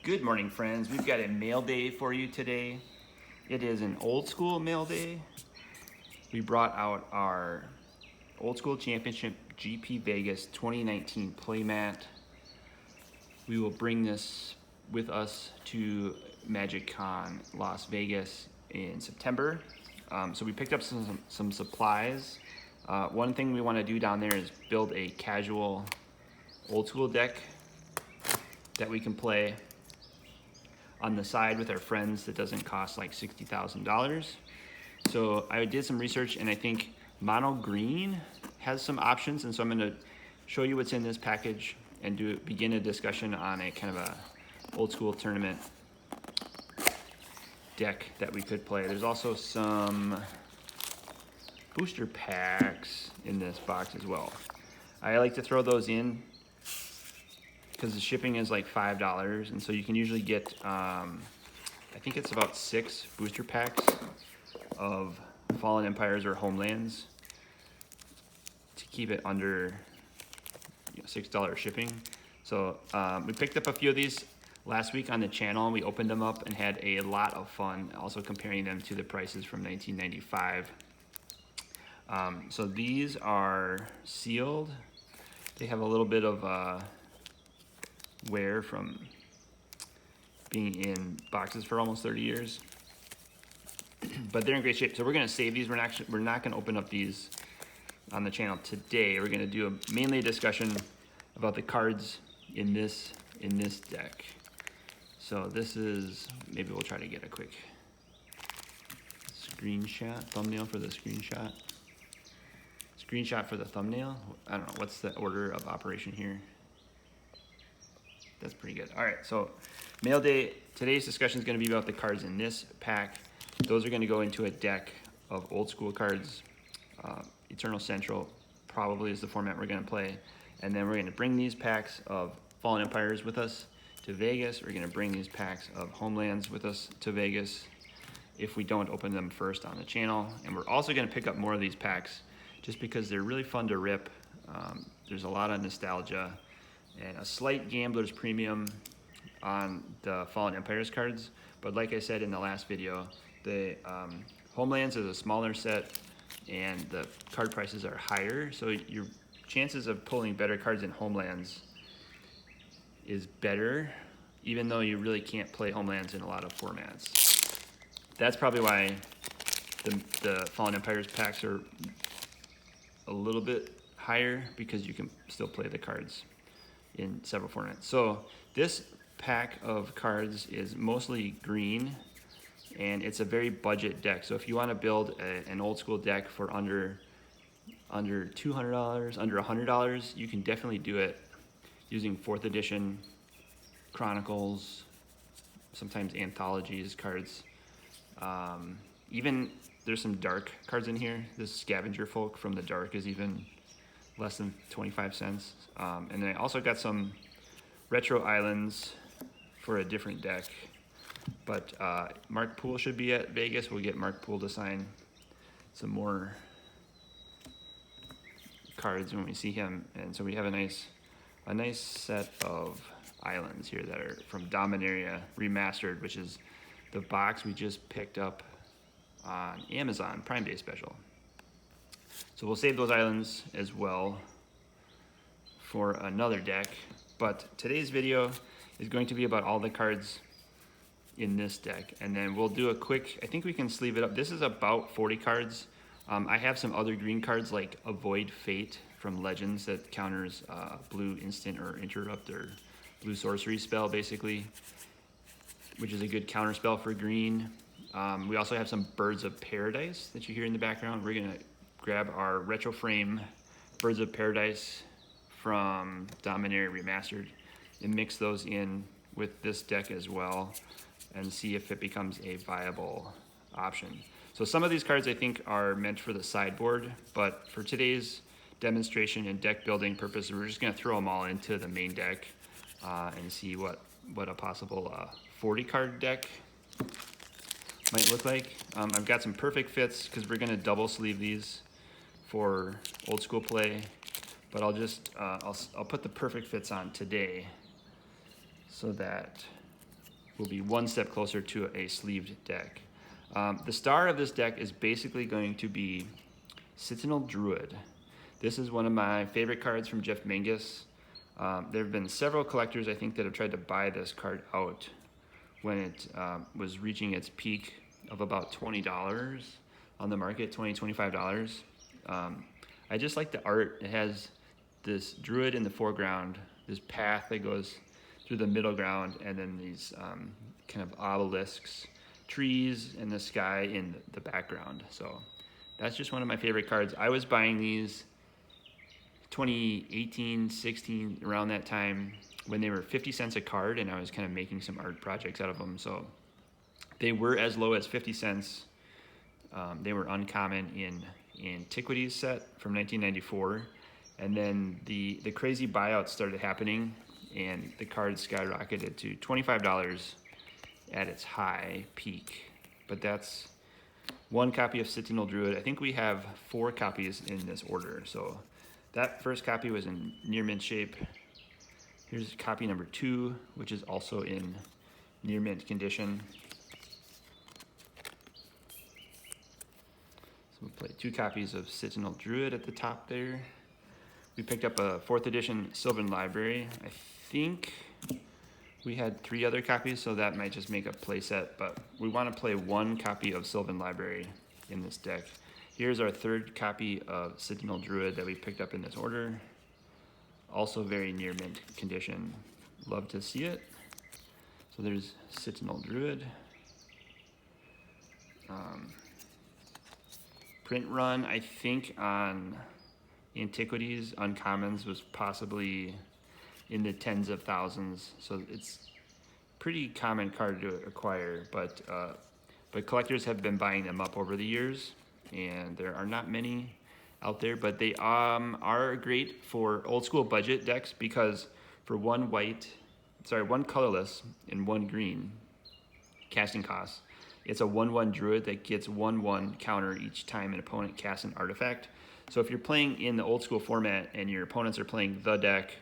Good morning, friends. We've got a mail day for you today. It is an old school mail day. We brought out our Old School Championship GP Vegas 2019 playmat. We will bring this with us to MagicCon Las Vegas in September. So we picked up some supplies. One thing we want to do down there is build a casual old school deck that we can play on the side with our friends that doesn't cost like $60,000. So I did some research and I think mono green has some options, and so I'm going to show you what's in this package and begin a discussion on a kind of a old school tournament deck that we could play. There's also some booster packs in this box as well. I like to throw those in because the shipping is like $5, and so you can usually get, I think it's about 6 booster packs of Fallen Empires or Homelands to keep it under $6 shipping. So we picked up a few of these last week on the channel. We opened them up and had a lot of fun, also comparing them to the prices from 1995. So these are sealed. They have a little bit of wear from being in boxes for almost 30 years, but they're in great shape. So we're going to save these. We're not going to open up these on the channel today. We're going to do mainly a discussion about the cards in this deck. So this is, maybe we'll try to get a quick screenshot, thumbnail for the screenshot. Screenshot for the thumbnail. I don't know, what's the order of operation here? That's pretty good. All right, so mail day. Today's discussion is going to be about the cards in this pack. Those are going to go into a deck of old school cards. Eternal Central probably is the format we're going to play. And then we're going to bring these packs of Fallen Empires with us to Vegas. We're going to bring these packs of Homelands with us to Vegas if we don't open them first on the channel. And we're also going to pick up more of these packs just because they're really fun to rip. There's a lot of nostalgia and a slight gambler's premium on the Fallen Empires cards. But like I said in the last video, the Homelands is a smaller set and the card prices are higher. So your chances of pulling better cards in Homelands is better, even though you really can't play Homelands in a lot of formats. That's probably why the Fallen Empires packs are a little bit higher, because you can still play the cards in several formats. So this pack of cards is mostly green, and it's a very budget deck. So if you want to build an old school deck for under $200, under $100, you can definitely do it using 4th edition Chronicles, sometimes Anthologies cards. Even there's some dark cards in here. This Scavenger Folk from the Dark is even less than 25 cents. And then I also got some retro islands for a different deck. But Mark Poole should be at Vegas. We'll get Mark Poole to sign some more cards when we see him. And so we have a nice set of islands here that are from Dominaria Remastered, which is the box we just picked up on Amazon Prime Day special. So we'll save those islands as well for another deck. But today's video is going to be about all the cards in this deck. And then we'll do a quick, I think we can sleeve it up. This is about 40 cards. I have some other green cards like Avoid Fate from Legends that counters blue instant or interrupt or blue sorcery spell basically, which is a good counter spell for green. We also have some Birds of Paradise that you hear in the background. We're gonna grab our retro frame Birds of Paradise from Dominaria Remastered and mix those in with this deck as well and see if it becomes a viable option. So some of these cards I think are meant for the sideboard, but for today's demonstration and deck building purpose, we're just gonna throw them all into the main deck and see what a possible 40 card deck might look like. I've got some perfect fits because we're gonna double sleeve these for old school play, but I'll just I'll put the perfect fits on today so that will be one step closer to a sleeved deck. The star of this deck is basically going to be Citanul Druid. This is one of my favorite cards from Jeff Mangus. There have been several collectors, I think, that have tried to buy this card out when it was reaching its peak of about $20 on the market, $20, $25. I just like the art. It has this druid in the foreground, this path that goes through the middle ground, and then these kind of obelisks, trees, and the sky in the background. So that's just one of my favorite cards. I was buying these 2018, 16, around that time when they were 50 cents a card, and I was kind of making some art projects out of them. So they were as low as 50 cents. They were uncommon in Antiquities set from 1994. And then the crazy buyouts started happening, and the cards skyrocketed to $25 at its high peak. But that's one copy of Citanul Druid. I think we have 4 copies in this order. So that first copy was in near mint shape. Here's copy number 2, which is also in near mint condition. So we'll play 2 copies of Citanul Druid at the top there. We picked up a 4th edition Sylvan Library. I think we had 3 other copies, so that might just make a play set, but we want to play 1 copy of Sylvan Library in this deck. Here's our 3rd copy of Citanul Druid that we picked up in this order. Also very near mint condition. Love to see it. So there's Citanul Druid. Print run, I think on Antiquities, Uncommons was possibly in the tens of thousands. So it's pretty common card to acquire, but collectors have been buying them up over the years, and there are not many out there, but they are great for old school budget decks because for one colorless and 1 green casting cost, it's a 1/1 druid that gets 1/1 counter each time an opponent casts an artifact. So if you're playing in the old school format and your opponents are playing the deck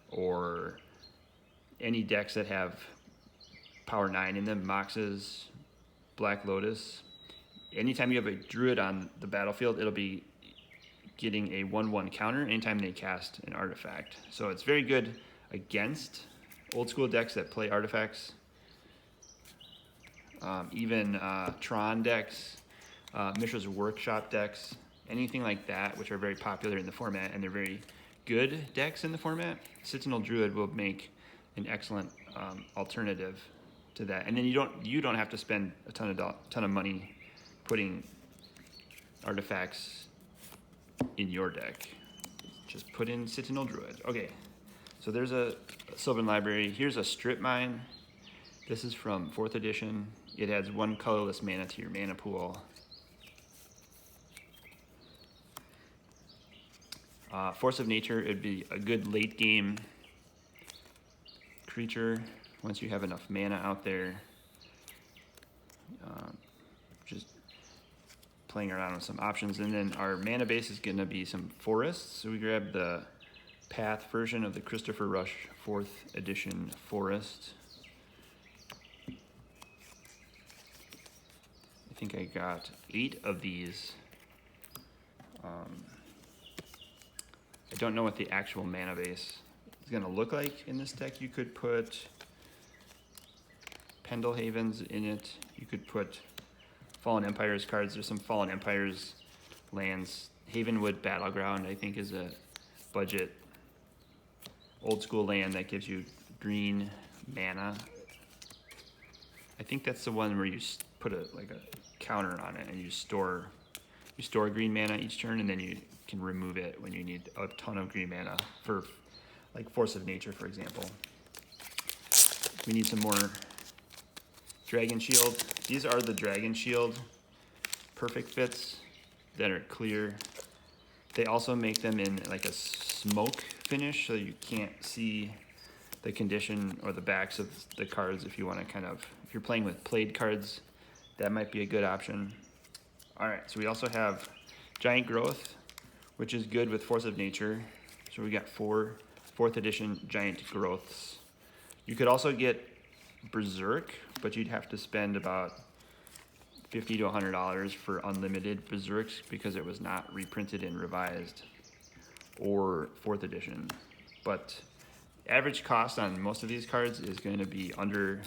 or any decks that have power 9 in them, Moxes, Black Lotus, anytime you have a druid on the battlefield, it'll be getting a 1/1 counter anytime they cast an artifact. So it's very good against old school decks that play artifacts. Even Tron decks, Mishra's Workshop decks, anything like that, which are very popular in the format, and they're very good decks in the format. Citanul Druid will make an excellent alternative to that. And then you don't have to spend a ton of money putting artifacts in your deck. Just put in Citanul Druid. Okay, so there's a Sylvan Library. Here's a Strip Mine. This is from 4th edition. It adds 1 colorless mana to your mana pool. Force of Nature, it'd be a good late game creature once you have enough mana out there. Just playing around with some options. And then our mana base is going to be some forests. So we grabbed the Path version of the Christopher Rush 4th edition forest. I think I got 8 of these. I don't know what the actual mana base is going to look like in this deck. You could put Pendle Havens in it. You could put Fallen Empires cards. There's some Fallen Empires lands. Havenwood Battleground, I think, is a budget old school land that gives you green mana. I think that's the one where you put a counter on it and you store green mana each turn, and then you can remove it when you need a ton of green mana for like Force of Nature, for example. We need some more Dragon Shield. These are the Dragon Shield perfect fits that are clear. They also make them in like a smoke finish, so you can't see the condition or the backs of the cards. If you want to if you're playing with played cards, that might be a good option. All right, so we also have Giant Growth, which is good with Force of Nature. So we got 4 4th edition Giant Growths. You could also get Berserk, but you'd have to spend about $50 to $100 for unlimited Berserks because it was not reprinted and revised or 4th edition. But average cost on most of these cards is going to be under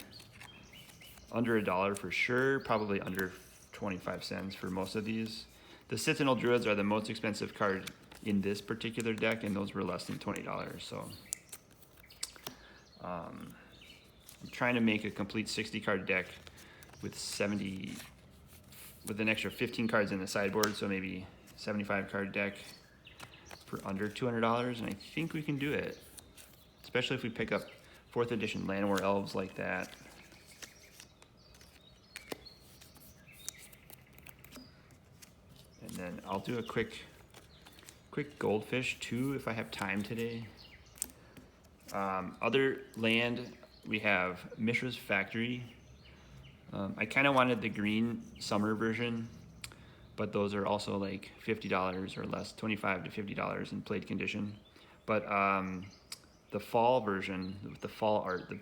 $1 for sure, probably under 25 cents for most of these. The Citanul Druids are the most expensive card in this particular deck, and those were less than $20. So I'm trying to make a complete 60 card deck with an extra 15 cards in the sideboard, so maybe 75 card deck for under $200, and I think we can do it, especially if we pick up 4th edition Llanowar Elves like that. And then I'll do a quick Goldfish too if I have time today. Other land, we have Mishra's Factory. I kind of wanted the green summer version, but those are also like $50 or less, $25 to $50 in played condition. But the fall version, the fall art, the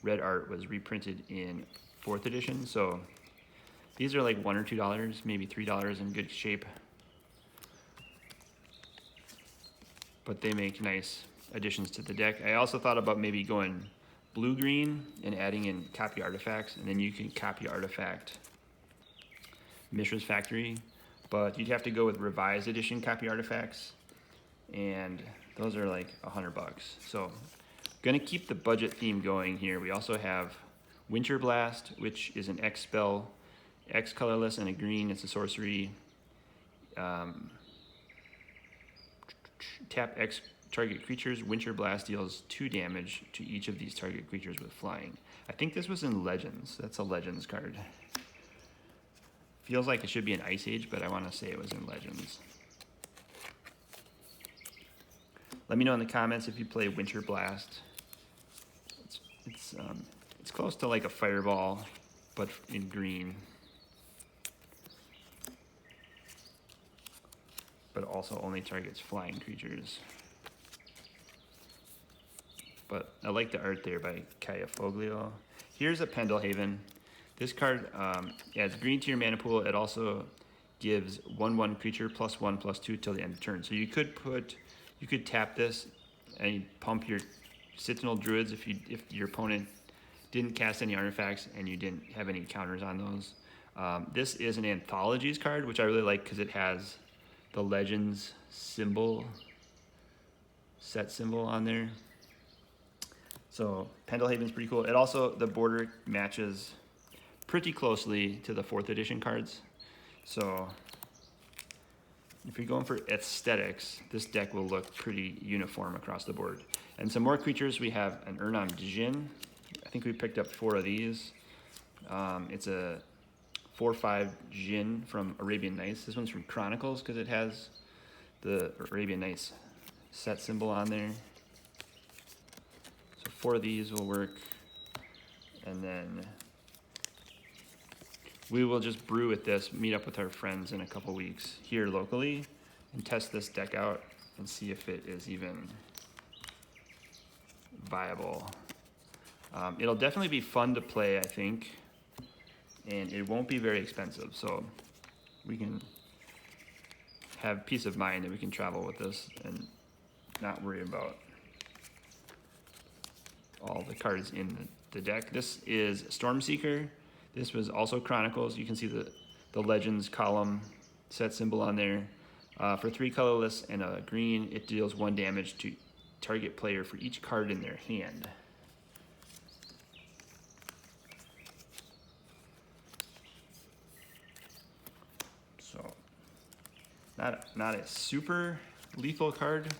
red art was reprinted in 4th edition. So these are like $1 or $2, maybe $3 in good shape. But they make nice additions to the deck. I also thought about maybe going blue-green and adding in copy artifacts, and then you can copy artifact Mishra's Factory, but you'd have to go with revised edition copy artifacts, and those are like $100. So gonna keep the budget theme going here. We also have Winter Blast, which is an X spell, X colorless and a green. It's a sorcery. Tap X target creatures. Winter Blast deals 2 damage to each of these target creatures with flying. I think this was in Legends. That's a Legends card. Feels like it should be an Ice Age, but I want to say it was in Legends. Let me know in the comments if you play Winter Blast. It's close to like a Fireball, but in green. But also only targets flying creatures. But I like the art there by Kaya Foglio. Here's a Pendelhaven. This card adds green to your mana pool. It also gives 1/1 creature +1/+2 till the end of turn. So you could tap this and pump your Citanul Druids if your opponent didn't cast any artifacts and you didn't have any counters on those. This is an Anthologies card, which I really like because it has the Legends symbol, set symbol on there. So Pendelhaven's pretty cool. It also, the border matches pretty closely to the 4th edition cards. So if you're going for aesthetics, this deck will look pretty uniform across the board. And some more creatures, we have an Urnam Djinn. I think we picked up 4 of these. It's a 4/5 Djinn from Arabian Nights. This one's from Chronicles because it has the Arabian Nights set symbol on there. So 4 of these will work. And then we will just brew with this, meet up with our friends in a couple weeks here locally and test this deck out and see if it is even viable. It'll definitely be fun to play, I think, and it won't be very expensive, so we can have peace of mind that we can travel with this and not worry about all the cards in the deck. This is Stormseeker. This was also Chronicles. You can see the Legends column set symbol on there. For 3 colorless and a green, it deals 1 damage to target player for each card in their hand. So, not a super lethal card,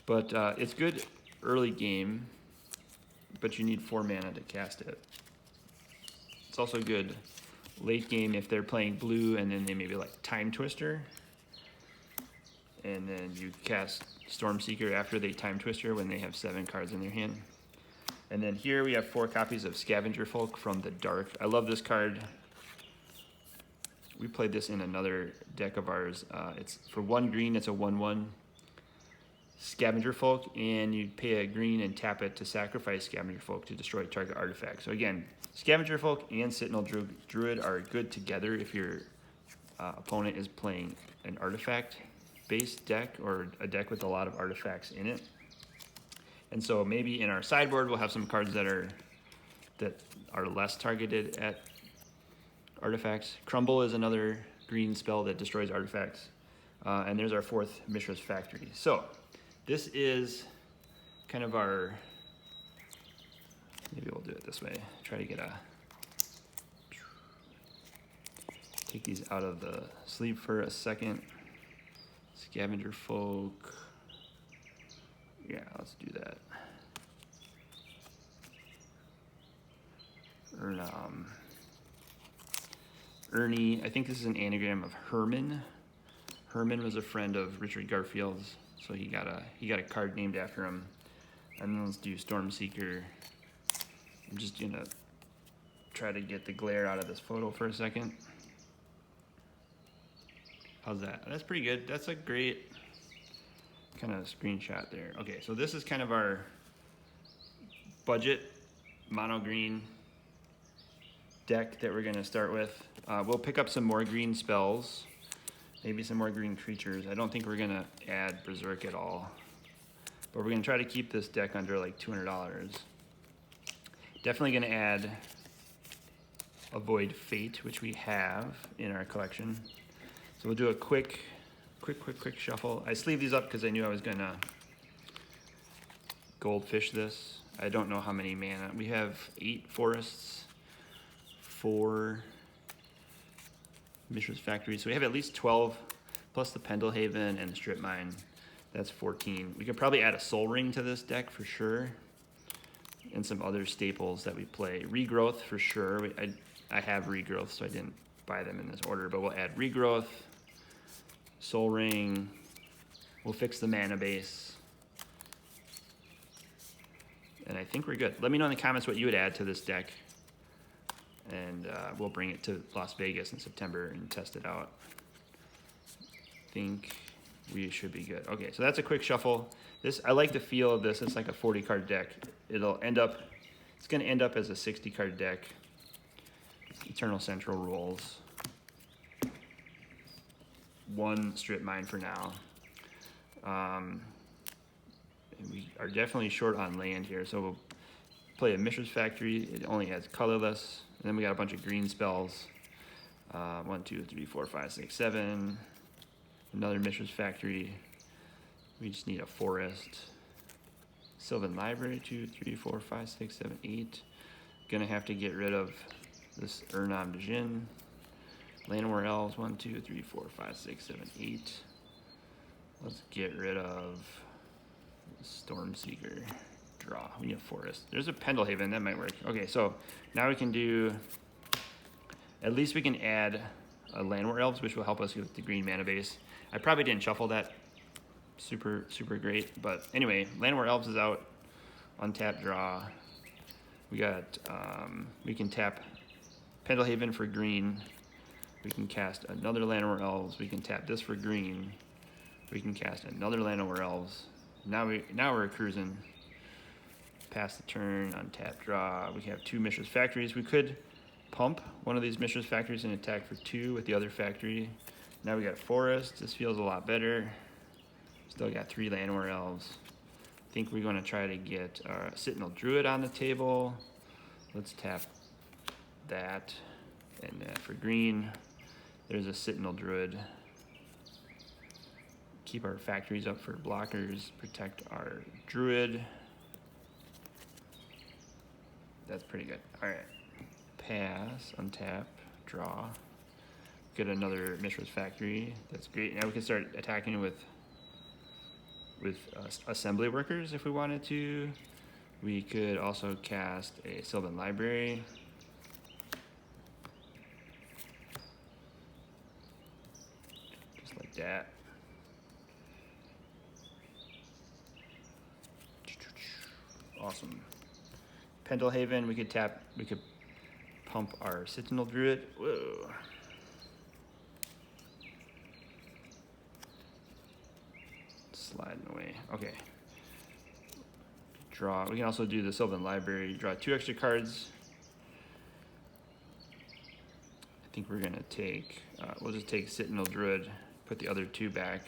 but it's good early game, but you need 4 mana to cast it. It's also good late game if they're playing blue and then they maybe like Time Twister. And then you cast Stormseeker after they Time Twister when they have 7 cards in their hand. And then here we have 4 copies of Scavenger Folk from the Dark. I love this card. We played this in another deck of ours. It's for 1 green, it's a 1/1 Scavenger Folk, and you pay a green and tap it to sacrifice Scavenger Folk to destroy target artifact. So again, Scavenger Folk and Citanul Druid are good together if your opponent is playing an artifact-based deck or a deck with a lot of artifacts in it. And so maybe in our sideboard we'll have some cards that are less targeted at artifacts. Crumble is another green spell that destroys artifacts. And there's our 4th Mishra's Factory. So this is kind of our, maybe we'll do it this way. Try to take these out of the sleeve for a second. Scavenger Folk. Yeah, let's do that. Ernie, I think this is an anagram of Herman. Herman was a friend of Richard Garfield's, so he got a card named after him. And then let's do Stormseeker. I'm just gonna try to get the glare out of this photo for a second. How's that? That's pretty good. That's a great kind of screenshot there. Okay, so this is kind of our budget mono green deck that we're gonna start with. We'll pick up some more green spells, maybe some more green creatures. I don't think we're gonna add Berserk at all, but we're gonna try to keep this deck under like $200. Definitely gonna add Avoid Fate, which we have in our collection. So we'll do a quick shuffle. I sleeved these up because I knew I was gonna goldfish this. I don't know how many mana. We have 8 forests, 4 Mishra's Factory. So we have at least 12, plus the Pendelhaven and the Strip Mine. That's 14. We could probably add a Soul Ring to this deck for sure, and some other staples that we play. Regrowth for sure. I have Regrowth, so I didn't buy them in this order, but we'll add Regrowth, Soul Ring. We'll fix the mana base. And I think we're good. Let me know in the comments what you would add to this deck, and we'll bring it to Las Vegas in September and test it out. I think we should be good. Okay, so that's a quick shuffle. I like the feel of this. It's like a 40 card deck. It's gonna end up as a 60 card deck. Eternal Central rules. 1 Strip Mine for now. We are definitely short on land here, so we'll play a Mishra's Factory. It only has colorless. And then we got a bunch of green spells. 1, 2, 3, 4, 5, 6, 7. Another Mishra's Factory. We just need a forest. Sylvan Library, 2, 3, 4, 5, 6, 7, 8. Gonna have to get rid of this Urnam Djinn. Llanowar Elves, 1, 2, 3, 4, 5, 6, 7, 8. Let's get rid of Stormseeker. Draw. We need a forest. There's a Pendelhaven. That might work. Okay, so now we can do... At least we can add a Llanowar Elves, which will help us with the green mana base. I probably didn't shuffle that super great, but anyway, Llanowar Elves is out. Untap, draw. We got... we can tap Pendelhaven for green. We can cast another Llanowar Elves. We can tap this for green. We can cast another Llanowar Elves. Now we're cruising. Pass the turn, untap, draw. We have 2 Mishra's Factories. We could pump one of these Mishra's Factories and attack for 2 with the other factory. Now we got forest. This feels a lot better. Still got 3 Llanowar Elves. I think we're going to try to get our Citanul Druid on the table. Let's tap that. And for green, there's a Citanul Druid. Keep our factories up for blockers. Protect our Druid. That's pretty good. All right. Pass, untap, draw. Get another Mishra's Factory. That's great. Now we can start attacking with assembly workers if we wanted to. We could also cast a Sylvan Library. Just like that. Awesome. Pendelhaven, we could pump our Citanul Druid. Whoa. sliding away. Okay. Draw. We can also do the Sylvan Library. Draw 2 extra cards. I think we're gonna take. We'll just take Citanul Druid. Put the other 2 back.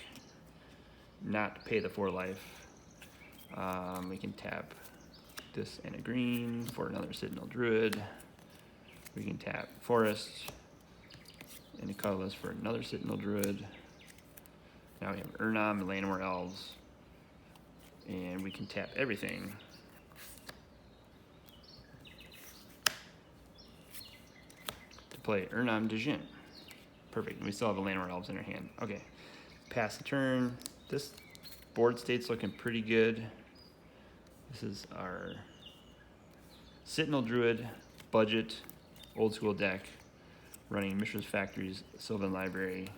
Not pay the 4 life. We can tap this and a green for another Citanul Druid. We can tap Forest and a colorless for another Citanul Druid. Now we have Urnam and Llanowar Elves. And we can tap everything. To play Urnam Djinn. Perfect. And we still have the Llanowar Elves in our hand. Okay. Pass the turn. This board state's looking pretty good. This is our Citanul Druid budget old school deck running Mishra's Factories, Sylvan Library,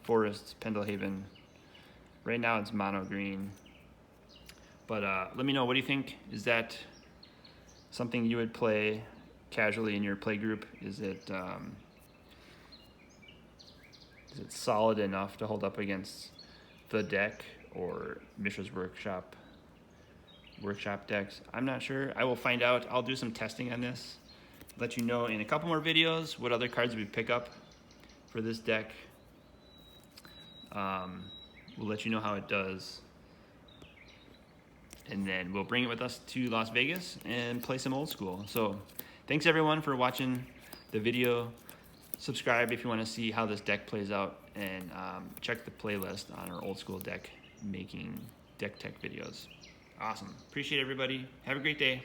Forests, Pendlehaven. Right now it's mono green. But let me know, what do you think? Is that something you would play casually in your play group? Is it solid enough to hold up against the deck or Mishra's Workshop decks? I'm not sure. I will find out. I'll do some testing on this. Let you know in a couple more videos what other cards we pick up for this deck. We'll let you know how it does. And then we'll bring it with us to Las Vegas and play some old school. So thanks everyone for watching the video. Subscribe if you want to see how this deck plays out, and check the playlist on our old school deck making deck tech videos. Awesome. Appreciate everybody. Have a great day.